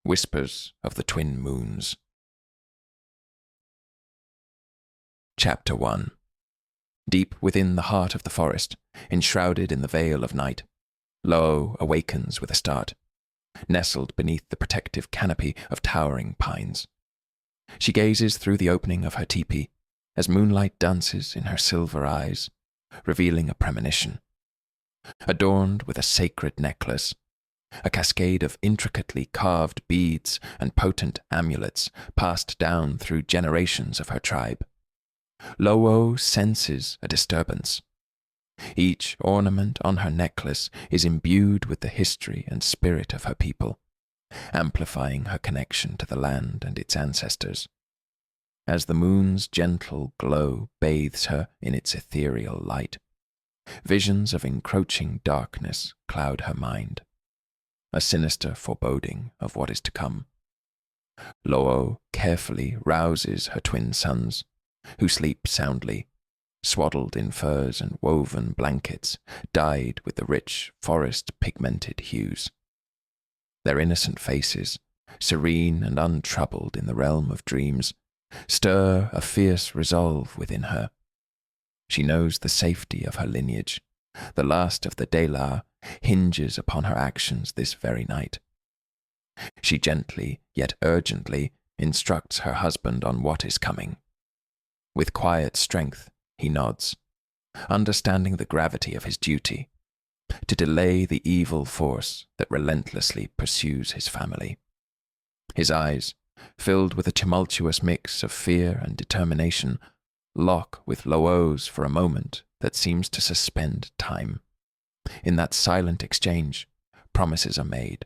Whispers of the Twin Moons. Chapter 1. Deep within the heart of the forest, enshrouded in the veil of night, Lo awakens with a start, nestled beneath the protective canopy of towering pines. She gazes through the opening of her tepee as moonlight dances in her silver eyes, revealing a premonition. Adorned with a sacred necklace, a cascade of intricately carved beads and potent amulets passed down through generations of her tribe, Lo senses a disturbance. Each ornament on her necklace is imbued with the history and spirit of her people, amplifying her connection to the land and its ancestors. As the moon's gentle glow bathes her in its ethereal light, visions of encroaching darkness cloud her mind, a sinister foreboding of what is to come. Lo carefully rouses her twin sons, who sleep soundly, swaddled in furs and woven blankets dyed with the rich forest-pigmented hues. Their innocent faces, serene and untroubled in the realm of dreams, stir a fierce resolve within her. She knows the safety of her lineage, the last of the Delar, hinges upon her actions this very night. She gently, yet urgently, instructs her husband on what is coming. With quiet strength, he nods, understanding the gravity of his duty, to delay the evil force that relentlessly pursues his family. His eyes, filled with a tumultuous mix of fear and determination, lock with Lo's for a moment that seems to suspend time. In that silent exchange, promises are made,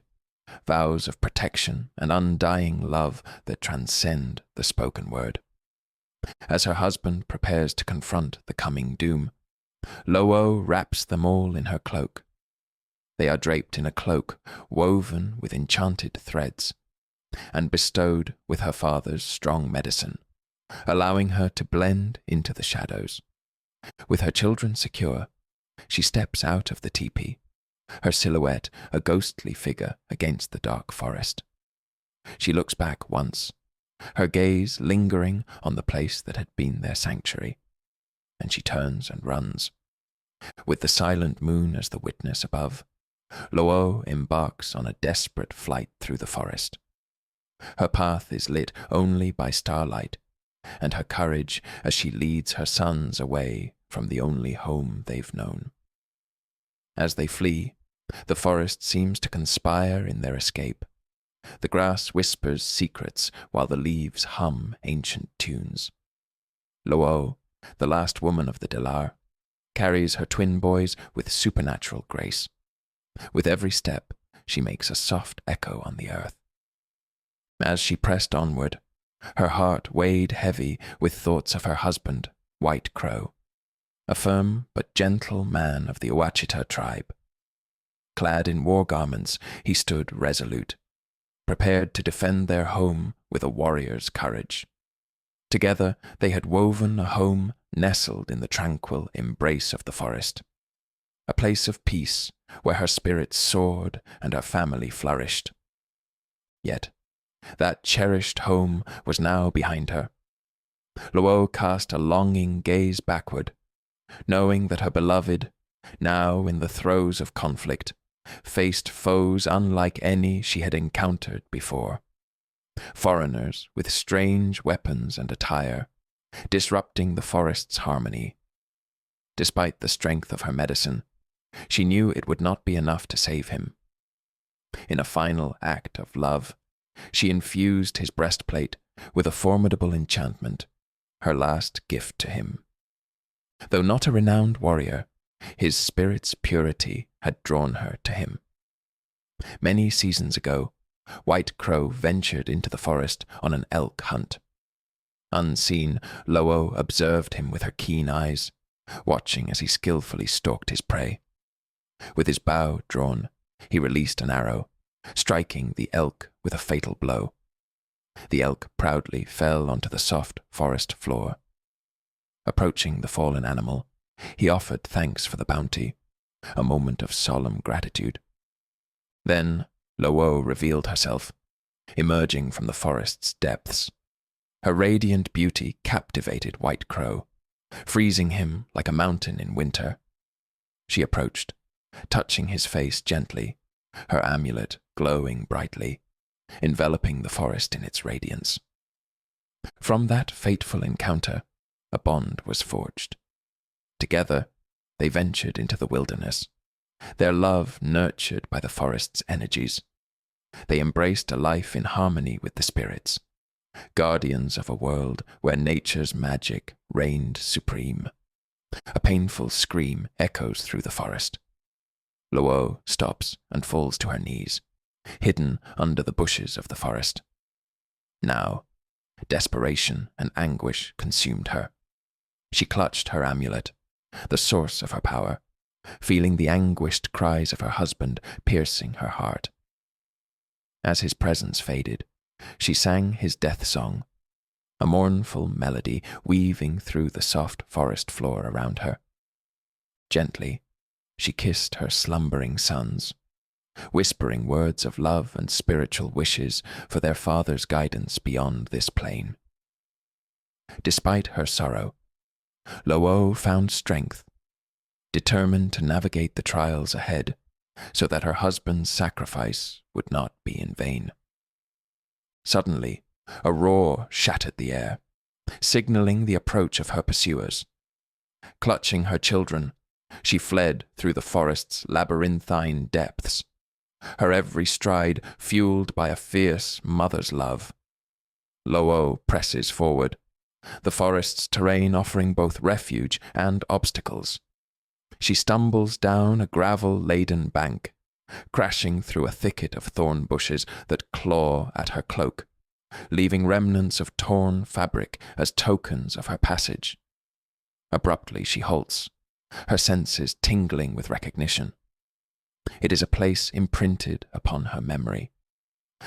vows of protection and undying love that transcend the spoken word. As her husband prepares to confront the coming doom, Lo wraps them all in her cloak. They are draped in a cloak woven with enchanted threads, and bestowed with her father's strong medicine, allowing her to blend into the shadows. With her children secure, she steps out of the tepee, her silhouette a ghostly figure against the dark forest. She looks back once, her gaze lingering on the place that had been their sanctuary, and she turns and runs. With the silent moon as the witness above, Lo embarks on a desperate flight through the forest. Her path is lit only by starlight, and her courage as she leads her sons away from the only home they've known. As they flee, the forest seems to conspire in their escape. The grass whispers secrets while the leaves hum ancient tunes. Lo, the last woman of the Delar, carries her twin boys with supernatural grace. With every step, she makes a soft echo on the earth. As she pressed onward, her heart weighed heavy with thoughts of her husband, White Crow, a firm but gentle man of the Ouachita tribe. Clad in war garments, he stood resolute, prepared to defend their home with a warrior's courage. Together they had woven a home nestled in the tranquil embrace of the forest, a place of peace where her spirit soared and her family flourished. Yet, that cherished home was now behind her. Lo cast a longing gaze backward, knowing that her beloved, now in the throes of conflict, faced foes unlike any she had encountered before. Foreigners with strange weapons and attire, disrupting the forest's harmony. Despite the strength of her medicine, she knew it would not be enough to save him. In a final act of love, she infused his breastplate with a formidable enchantment, her last gift to him. Though not a renowned warrior, his spirit's purity had drawn her to him. Many seasons ago, White Crow ventured into the forest on an elk hunt. Unseen, Lo observed him with her keen eyes, watching as he skillfully stalked his prey. With his bow drawn, he released an arrow, striking the elk with a fatal blow. The elk proudly fell onto the soft forest floor. Approaching the fallen animal, he offered thanks for the bounty, a moment of solemn gratitude. Then Lo revealed herself, emerging from the forest's depths. Her radiant beauty captivated White Crow, freezing him like a mountain in winter. She approached, touching his face gently, her amulet glowing brightly, enveloping the forest in its radiance. From that fateful encounter, a bond was forged. Together, they ventured into the wilderness, their love nurtured by the forest's energies. They embraced a life in harmony with the spirits, guardians of a world where nature's magic reigned supreme. A painful scream echoes through the forest. Lo stops and falls to her knees, hidden under the bushes of the forest. Now, desperation and anguish consumed her. She clutched her amulet, the source of her power, feeling the anguished cries of her husband piercing her heart. As his presence faded, she sang his death song, a mournful melody weaving through the soft forest floor around her. Gently, she kissed her slumbering sons, whispering words of love and spiritual wishes for their father's guidance beyond this plane. Despite her sorrow, Lo found strength, determined to navigate the trials ahead so that her husband's sacrifice would not be in vain. Suddenly, a roar shattered the air, signaling the approach of her pursuers. Clutching her children, she fled through the forest's labyrinthine depths, her every stride fueled by a fierce mother's love. Lo presses forward, the forest's terrain offering both refuge and obstacles. She stumbles down a gravel-laden bank, crashing through a thicket of thorn bushes that claw at her cloak, leaving remnants of torn fabric as tokens of her passage. Abruptly she halts, her senses tingling with recognition. It is a place imprinted upon her memory,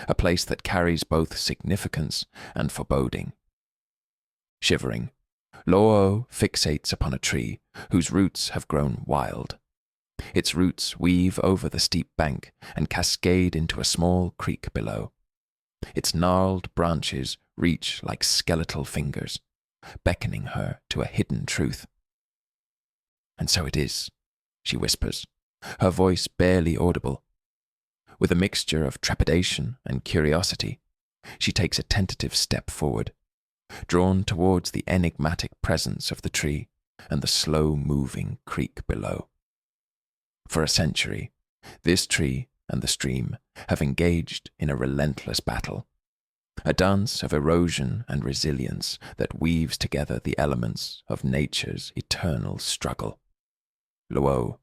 a place that carries both significance and foreboding. Shivering, Lo fixates upon a tree whose roots have grown wild. Its roots weave over the steep bank and cascade into a small creek below. Its gnarled branches reach like skeletal fingers, beckoning her to a hidden truth. "And so it is," she whispers, her voice barely audible. With a mixture of trepidation and curiosity, she takes a tentative step forward, drawn towards the enigmatic presence of the tree and the slow-moving creek below. For a century, this tree and the stream have engaged in a relentless battle, a dance of erosion and resilience that weaves together the elements of nature's eternal struggle. Lo,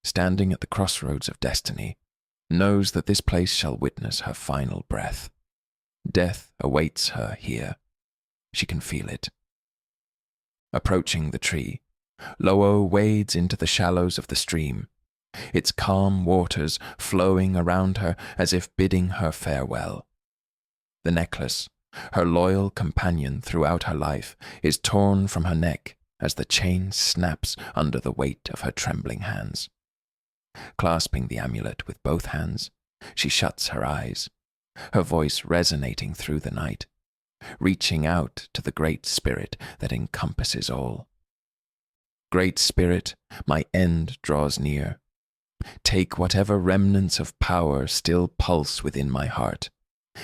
standing at the crossroads of destiny, knows that this place shall witness her final breath. Death awaits her here. She can feel it. Approaching the tree, Lo wades into the shallows of the stream, its calm waters flowing around her as if bidding her farewell. The necklace, her loyal companion throughout her life, is torn from her neck as the chain snaps under the weight of her trembling hands. Clasping the amulet with both hands, she shuts her eyes, her voice resonating through the night, reaching out to the Great Spirit that encompasses all. Great Spirit, my end draws near. Take whatever remnants of power still pulse within my heart,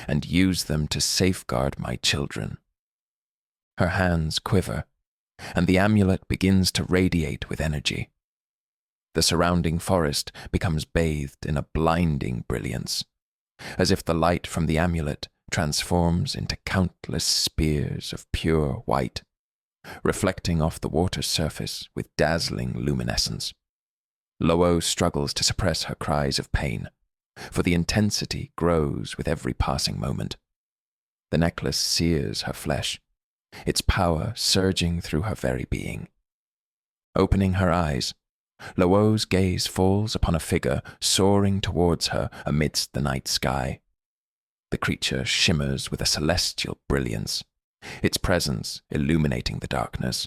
and use them to safeguard my children. Her hands quiver, and the amulet begins to radiate with energy. The surrounding forest becomes bathed in a blinding brilliance, as if the light from the amulet transforms into countless spears of pure white, reflecting off the water's surface with dazzling luminescence. Lo struggles to suppress her cries of pain, for the intensity grows with every passing moment. The necklace sears her flesh, its power surging through her very being. Opening her eyes, Lo's gaze falls upon a figure soaring towards her amidst the night sky. The creature shimmers with a celestial brilliance, its presence illuminating the darkness.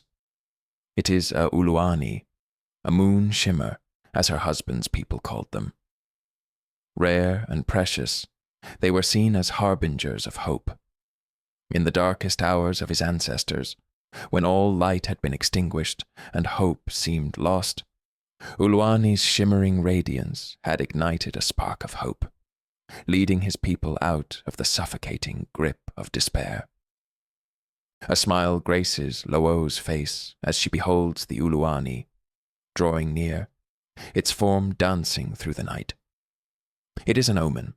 It is a Uluani, a moon shimmer, as her husband's people called them. Rare and precious, They were seen as harbingers of hope. In the darkest hours of his ancestors, when all light had been extinguished and hope seemed lost, Uluani's shimmering radiance had ignited a spark of hope, leading his people out of the suffocating grip of despair. A smile graces Lo'o's face as she beholds the Uluani, drawing near, its form dancing through the night. It is an omen,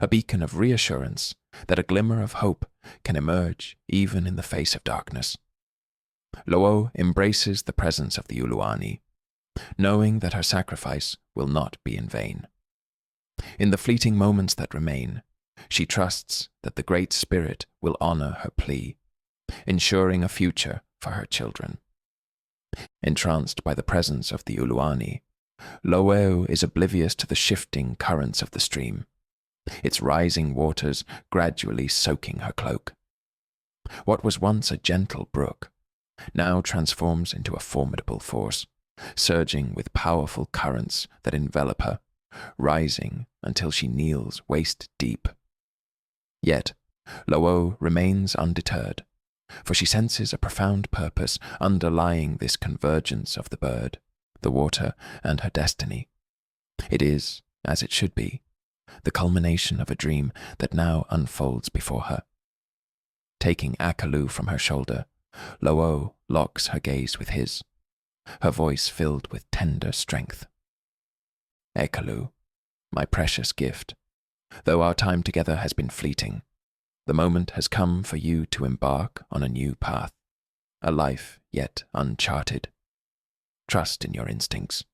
a beacon of reassurance that a glimmer of hope can emerge even in the face of darkness. Lo'o embraces the presence of the Uluani, knowing that her sacrifice will not be in vain. In the fleeting moments that remain, she trusts that the Great Spirit will honor her plea, ensuring a future for her children. Entranced by the presence of the Uluani, Lo'o is oblivious to the shifting currents of the stream, its rising waters gradually soaking her cloak. What was once a gentle brook now transforms into a formidable force, surging with powerful currents that envelop her, rising until she kneels waist deep. Yet, Lo'o remains undeterred, for she senses a profound purpose underlying this convergence of the bird, the water, and her destiny. It is, as it should be, the culmination of a dream that now unfolds before her. Taking Akalu from her shoulder, Lo'o locks her gaze with his, her voice filled with tender strength. Akalu, my precious gift, though our time together has been fleeting, the moment has come for you to embark on a new path, a life yet uncharted. Trust in your instincts,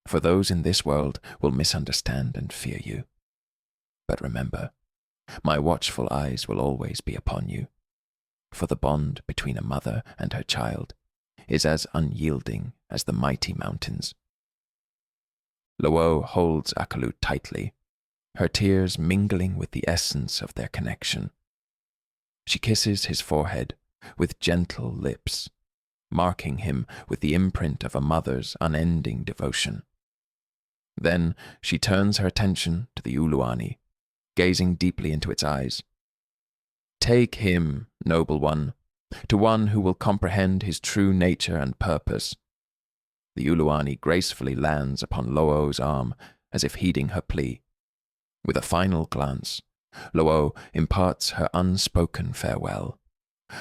for those in this world will misunderstand and fear you. But remember, my watchful eyes will always be upon you, for the bond between a mother and her child is as unyielding as the mighty mountains. Lo'o holds Akalu tightly, her tears mingling with the essence of their connection. She kisses his forehead with gentle lips, marking him with the imprint of a mother's unending devotion. Then she turns her attention to the Uluani, gazing deeply into its eyes. Take him, noble one, to one who will comprehend his true nature and purpose. The Uluani gracefully lands upon Lo'o's arm as if heeding her plea. With a final glance, Lo'o imparts her unspoken farewell,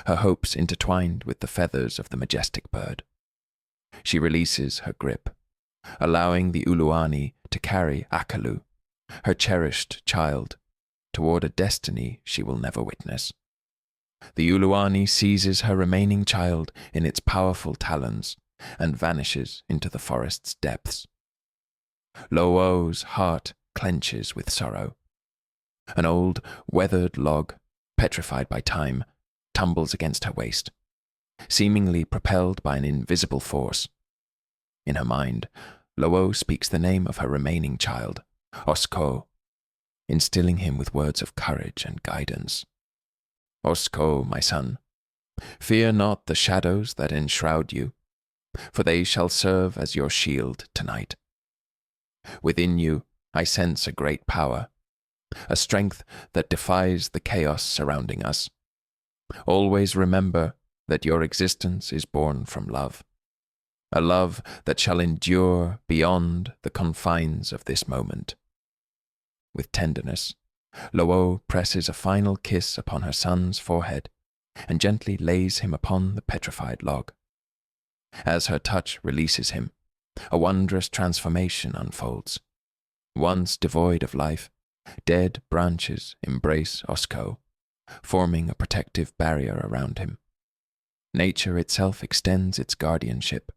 her hopes intertwined with the feathers of the majestic bird. She releases her grip, allowing the Uluani to carry Akalu, her cherished child, toward a destiny she will never witness. The Uluani seizes her remaining child in its powerful talons and vanishes into the forest's depths. Lo'o's heart clenches with sorrow. An old, weathered log, petrified by time, tumbles against her waist, seemingly propelled by an invisible force. In her mind, Lo'o speaks the name of her remaining child, Osko, instilling him with words of courage and guidance. Osko, my son, fear not the shadows that enshroud you, for they shall serve as your shield tonight. Within you, I sense a great power, a strength that defies the chaos surrounding us. Always remember that your existence is born from love, a love that shall endure beyond the confines of this moment. With tenderness, Lo'o presses a final kiss upon her son's forehead and gently lays him upon the petrified log. As her touch releases him, a wondrous transformation unfolds. Once devoid of life, dead branches embrace Osko, forming a protective barrier around him. Nature itself extends its guardianship,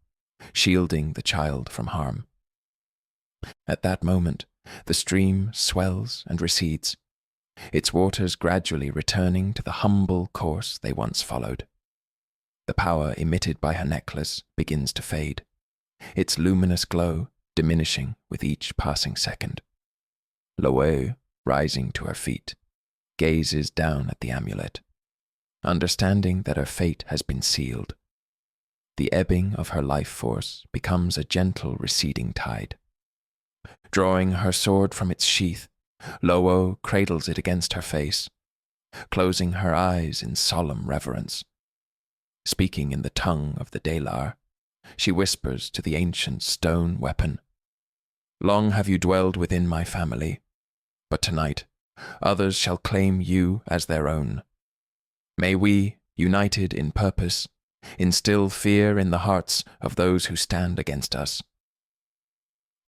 shielding the child from harm. At that moment, the stream swells and recedes, its waters gradually returning to the humble course they once followed. The power emitted by her necklace begins to fade, its luminous glow diminishing with each passing second. Lo'o, rising to her feet, gazes down at the amulet, understanding that her fate has been sealed. The ebbing of her life force becomes a gentle receding tide. Drawing her sword from its sheath, Lo-O cradles it against her face, closing her eyes in solemn reverence. Speaking in the tongue of the Delar, she whispers to the ancient stone weapon, "Long have you dwelled within my family, but tonight others shall claim you as their own. May we, united in purpose, instill fear in the hearts of those who stand against us."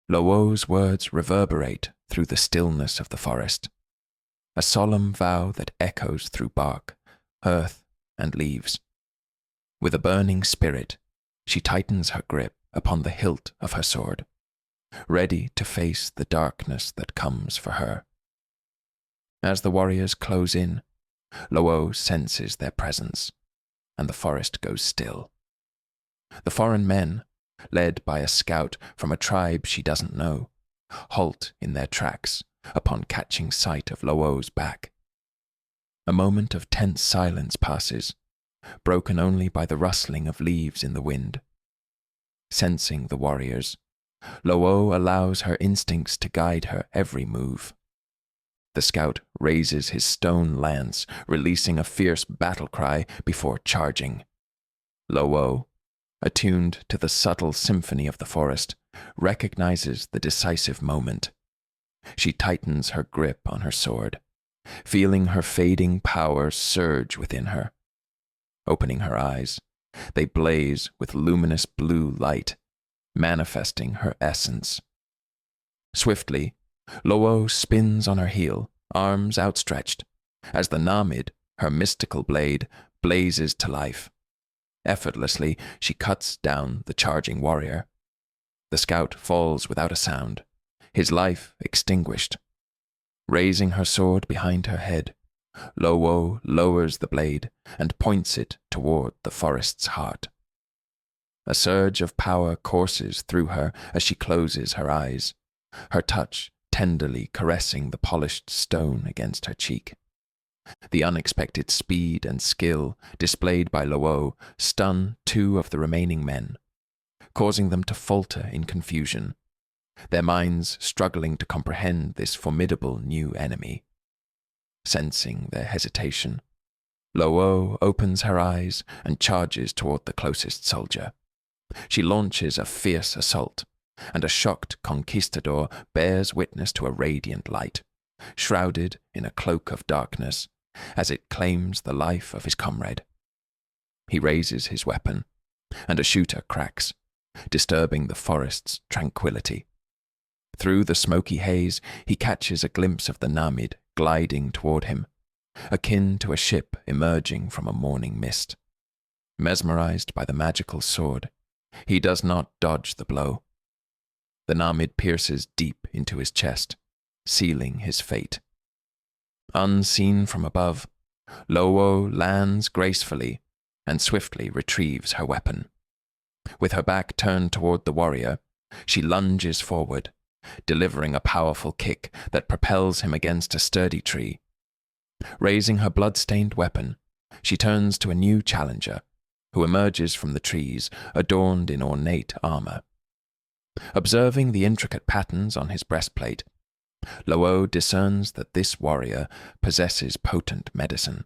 Lo-O's words reverberate through the stillness of the forest, a solemn vow that echoes through bark, earth, and leaves. With a burning spirit, she tightens her grip upon the hilt of her sword, ready to face the darkness that comes for her. As the warriors close in, Lo-O senses their presence, and the forest goes still. The foreign men, led by a scout from a tribe she doesn't know, halt in their tracks upon catching sight of Lo-O's back. A moment of tense silence passes, broken only by the rustling of leaves in the wind. Sensing the warriors, Lo-O allows her instincts to guide her every move. The scout raises his stone lance, releasing a fierce battle cry before charging. Lo-O, attuned to the subtle symphony of the forest, recognizes the decisive moment. She tightens her grip on her sword, feeling her fading power surge within her. Opening her eyes, they blaze with luminous blue light, manifesting her essence. Swiftly, Lo-O spins on her heel, arms outstretched, as the Namid, her mystical blade, blazes to life. Effortlessly, she cuts down the charging warrior. The scout falls without a sound, his life extinguished. Raising her sword behind her head, Lo-O lowers the blade and points it toward the forest's heart. A surge of power courses through her as she closes her eyes, her touch tenderly caressing the polished stone against her cheek. The unexpected speed and skill displayed by Lo-O stun two of the remaining men, causing them to falter in confusion, their minds struggling to comprehend this formidable new enemy. Sensing their hesitation, Lo-O opens her eyes and charges toward the closest soldier. She launches a fierce assault, and a shocked conquistador bears witness to a radiant light, shrouded in a cloak of darkness, as it claims the life of his comrade. He raises his weapon, and a shooter cracks, disturbing the forest's tranquility. Through the smoky haze, he catches a glimpse of the Namid gliding toward him, akin to a ship emerging from a morning mist. Mesmerized by the magical sword, he does not dodge the blow. The Namid pierces deep into his chest, sealing his fate. Unseen from above, Lo-O lands gracefully and swiftly retrieves her weapon. With her back turned toward the warrior, she lunges forward, delivering a powerful kick that propels him against a sturdy tree. Raising her blood-stained weapon, she turns to a new challenger, who emerges from the trees, adorned in ornate armor. Observing the intricate patterns on his breastplate, Lo-O discerns that this warrior possesses potent medicine,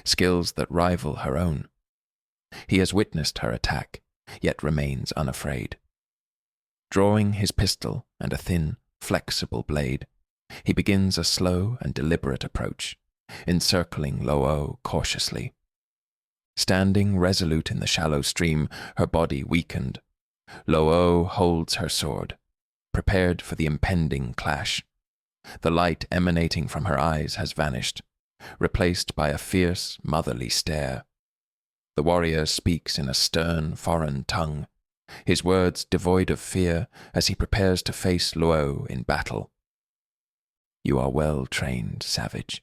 skills that rival her own. He has witnessed her attack, yet remains unafraid. Drawing his pistol and a thin, flexible blade, he begins a slow and deliberate approach, encircling Lo-O cautiously. Standing resolute in the shallow stream, her body weakened, Lo-O holds her sword, prepared for the impending clash. The light emanating from her eyes has vanished, replaced by a fierce, motherly stare. The warrior speaks in a stern, foreign tongue, his words devoid of fear as he prepares to face Lo-O in battle. "You are well trained, savage,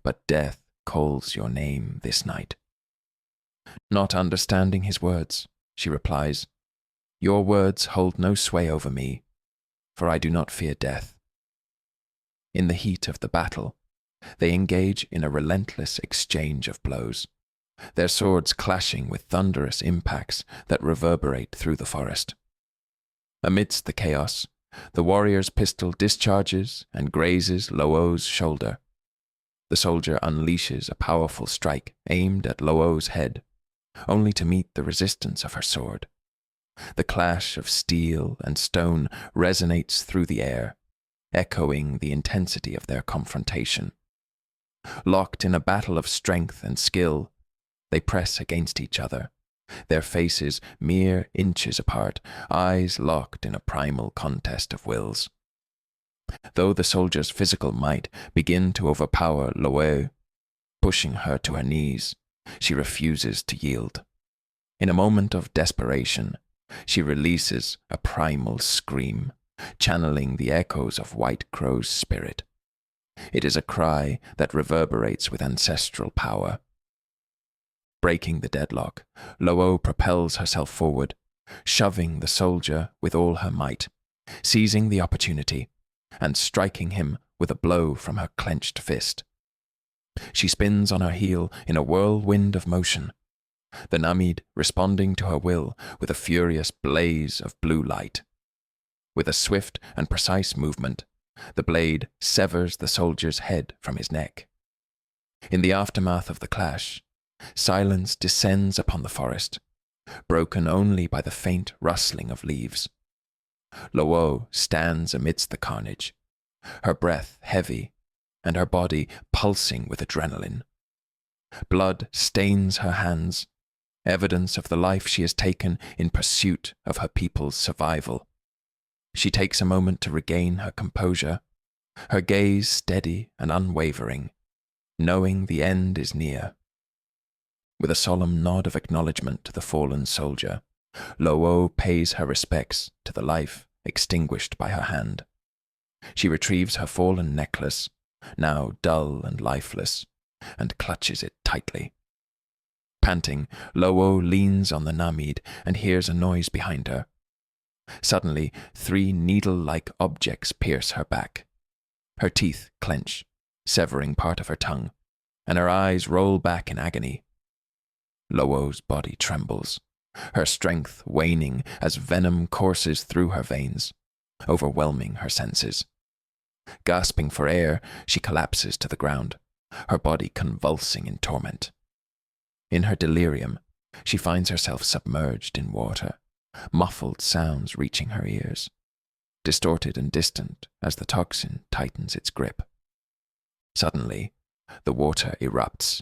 but death calls your name this night." Not understanding his words, she replies, "Your words hold no sway over me, for I do not fear death." In the heat of the battle, they engage in a relentless exchange of blows, their swords clashing with thunderous impacts that reverberate through the forest. Amidst the chaos, The warrior's pistol discharges and grazes Lo-O's shoulder. The soldier unleashes a powerful strike aimed at Lo-O's head, only to meet the resistance of her sword. The clash of steel and stone resonates through the air, echoing the intensity of their confrontation. Locked in a battle of strength and skill, they press against each other, their faces mere inches apart, eyes locked in a primal contest of wills. Though the soldier's physical might begin to overpower Lo-O, pushing her to her knees, she refuses to yield. In a moment of desperation, she releases a primal scream, channeling the echoes of White Crow's spirit. It is a cry that reverberates with ancestral power. Breaking the deadlock, Lo-O propels herself forward, shoving the soldier with all her might, seizing the opportunity, and striking him with a blow from her clenched fist. She spins on her heel in a whirlwind of motion, the Namid responding to her will with a furious blaze of blue light. With a swift and precise movement, the blade severs the soldier's head from his neck. In the aftermath of the clash, silence descends upon the forest, broken only by the faint rustling of leaves. Lo-O stands amidst the carnage, her breath heavy and her body pulsing with adrenaline. Blood stains her hands, evidence of the life she has taken in pursuit of her people's survival. She takes a moment to regain her composure, her gaze steady and unwavering, knowing the end is near. With a solemn nod of acknowledgement to the fallen soldier, Lo-O pays her respects to the life extinguished by her hand. She retrieves her fallen necklace, now dull and lifeless, and clutches it tightly. Panting, Lo-O leans on the Namid and hears a noise behind her. Suddenly, 3 needle-like objects pierce her back. Her teeth clench, severing part of her tongue, and her eyes roll back in agony. Lo-O's body trembles, her strength waning as venom courses through her veins, overwhelming her senses. Gasping for air, she collapses to the ground, her body convulsing in torment. In her delirium, she finds herself submerged in water, muffled sounds reaching her ears, distorted and distant as the toxin tightens its grip. Suddenly, the water erupts,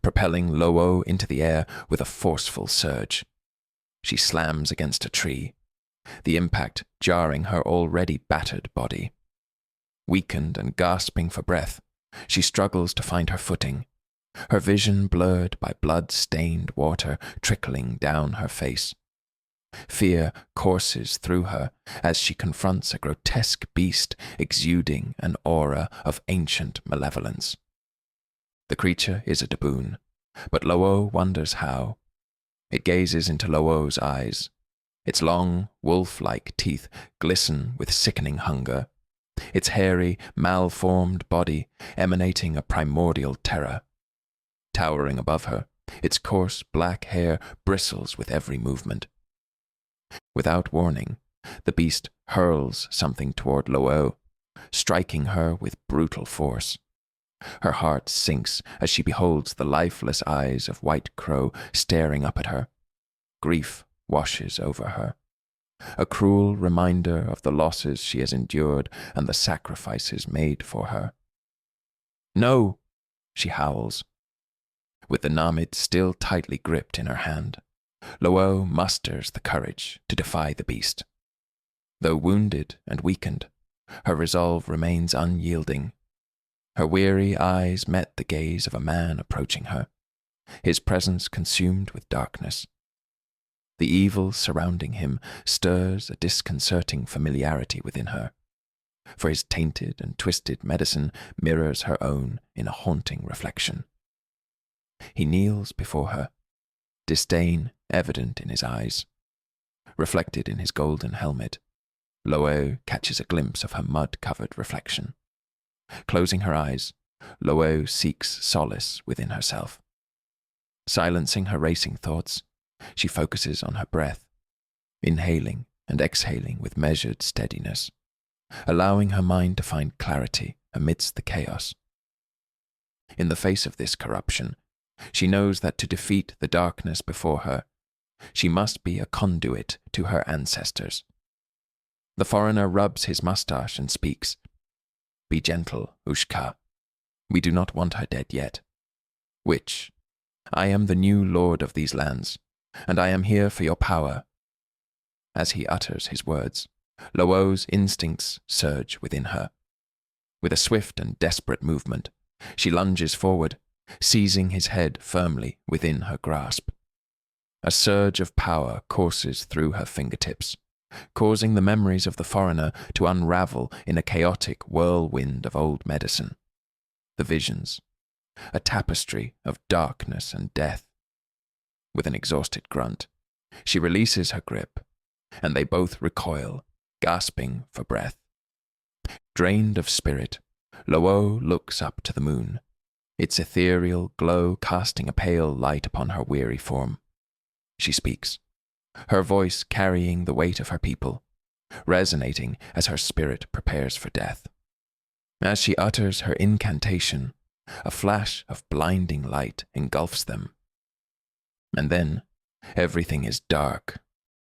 propelling Lo-O into the air with a forceful surge. She slams against a tree, the impact jarring her already battered body. Weakened and gasping for breath, she struggles to find her footing, her vision blurred by blood-stained water trickling down her face. Fear courses through her as she confronts a grotesque beast exuding an aura of ancient malevolence. The creature is a baboon, but Lo-O wonders how. It gazes into Lo-O's eyes. Its long, wolf-like teeth glisten with sickening hunger, its hairy, malformed body emanating a primordial terror. Towering above her, its coarse black hair bristles with every movement. Without warning, the beast hurls something toward Lo-O, striking her with brutal force. Her heart sinks as she beholds the lifeless eyes of White Crow staring up at her. Grief washes over her, a cruel reminder of the losses she has endured and the sacrifices made for her. "No!" she howls. With the Namid still tightly gripped in her hand, Lo-O musters the courage to defy the beast. Though wounded and weakened, her resolve remains unyielding. Her weary eyes met the gaze of a man approaching her, his presence consumed with darkness. The evil surrounding him stirs a disconcerting familiarity within her, for his tainted and twisted medicine mirrors her own in a haunting reflection. He kneels before her, disdain evident in his eyes. Reflected in his golden helmet, Lo-O catches a glimpse of her mud-covered reflection. Closing her eyes, Lo-O seeks solace within herself. Silencing her racing thoughts, she focuses on her breath, inhaling and exhaling with measured steadiness. allowing her mind to find clarity amidst the chaos. In the face of this corruption, she knows that to defeat the darkness before her, she must be a conduit to her ancestors. The foreigner rubs his mustache and speaks. "Be gentle, Ushka. We do not want her dead yet. Witch, I am the new lord of these lands, and I am here for your power." As he utters his words, Lo'o's instincts surge within her. With a swift and desperate movement, she lunges forward, seizing his head firmly within her grasp. A surge of power courses through her fingertips, causing the memories of the foreigner to unravel in a chaotic whirlwind of old medicine. The visions, a tapestry of darkness and death. With an exhausted grunt, she releases her grip, and they both recoil, gasping for breath. Drained of spirit, Lo'o looks up to the moon, its ethereal glow casting a pale light upon her weary form. She speaks, her voice carrying the weight of her people, resonating as her spirit prepares for death. As she utters her incantation, a flash of blinding light engulfs them. And then, everything is dark